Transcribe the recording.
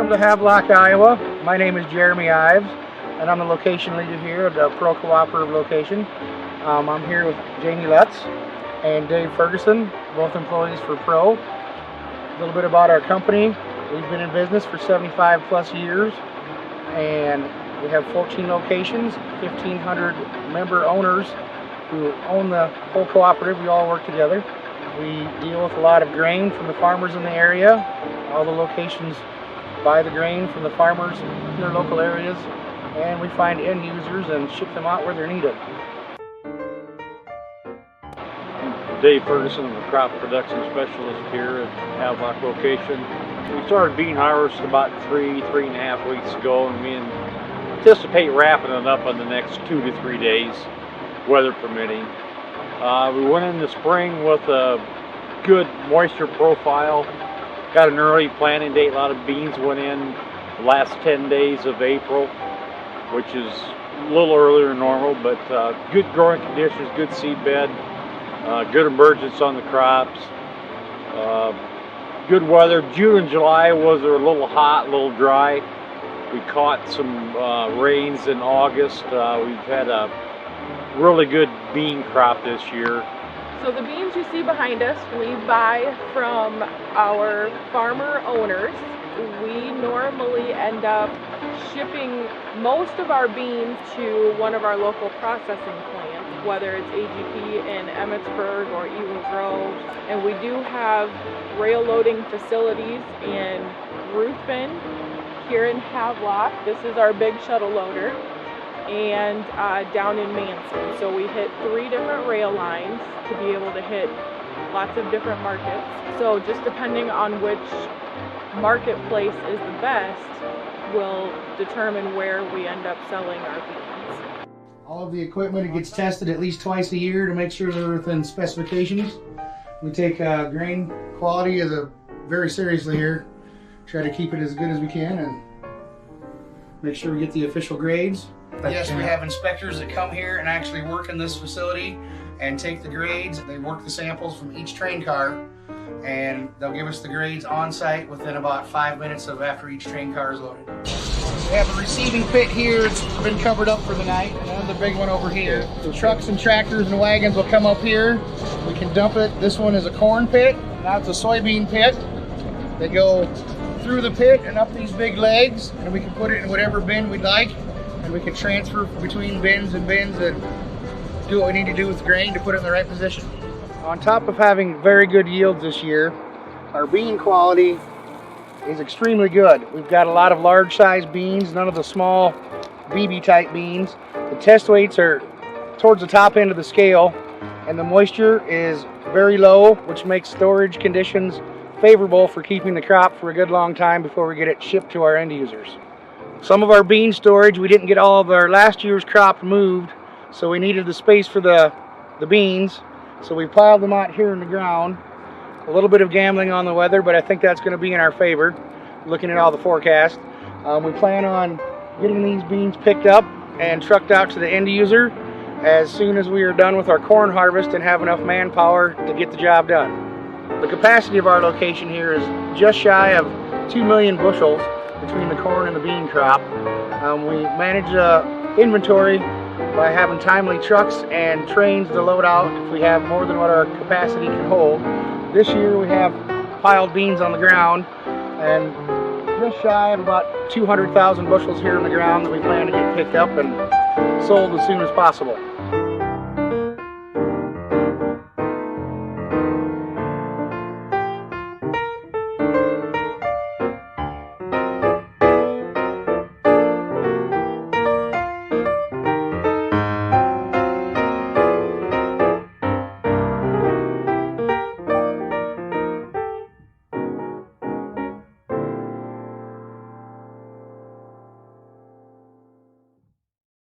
Welcome to Havelock, Iowa. My name is Jeremy Ives, and I'm the location leader here at the Pro Cooperative location. I'm here with Jamie Lutz and Dave Ferguson, both employees for Pro. A little bit about our company. We've been in business for 75 plus years, and we have 14 locations, 1,500 member owners who own the whole cooperative. We all work together. We deal with a lot of grain from the farmers in the area. All the locations buy the grain from the farmers in their local areas, and we find end users and ship them out where they're needed. Dave Ferguson, I'm a crop production specialist here at Havelock location. We started bean harvest about three and a half weeks ago, and we anticipate wrapping it up in the next 2 to 3 days, weather permitting. We went in the spring with a good moisture profile. Got an early planting date. A lot of beans went in the last 10 days of April, which is a little earlier than normal, but good growing conditions, good seed bed, good emergence on the crops, good weather. June and July was a little hot, a little dry. We caught some rains in August. We've had a really good bean crop this year. So the beans you see behind us, we buy from our farmer owners. We normally end up shipping most of our beans to one of our local processing plants, whether it's AGP in Emmitsburg or Eagle Grove. And we do have rail loading facilities in Ruthven, here in Havelock. This is our big shuttle loader. And down in Manson. So we hit 3 different rail lines to be able to hit lots of different markets. So just depending on which marketplace is the best will determine where we end up selling our beans. All of the equipment, it gets tested at least twice a year to make sure they're within specifications. We take grain quality very seriously here. Try to keep it as good as we can and make sure we get the official grades. Yes, we have inspectors that come here and actually work in this facility and take the grades. They work the samples from each train car, and they'll give us the grades on site within about 5 minutes of after each train car is loaded. We have a receiving pit here. It's been covered up for the night, and then the big one over here. The trucks and tractors and wagons will come up here. We can dump it. This one is a corn pit. Now it's a soybean pit. They go through the pit and up these big legs, and we can put it in whatever bin we'd like. And we can transfer between bins and do what we need to do with the grain to put it in the right position. On top of having very good yields this year, our bean quality is extremely good. We've got a lot of large size beans, none of the small BB type beans. The test weights are towards the top end of the scale, and the moisture is very low, which makes storage conditions favorable for keeping the crop for a good long time before we get it shipped to our end users. Some of our bean storage, we didn't get all of our last year's crop moved, so we needed the space for the beans, so we piled them out here in the ground. A little bit of gambling on the weather, but I think that's going to be in our favor, looking at all the forecasts. We plan on getting these beans picked up and trucked out to the end user as soon as we are done with our corn harvest and have enough manpower to get the job done. The capacity of our location here is just shy of 2 million bushels between the corn and the bean crop. We manage inventory by having timely trucks and trains to load out if we have more than what our capacity can hold. This year we have piled beans on the ground and just shy of about 200,000 bushels here in the ground that we plan to get picked up and sold as soon as possible.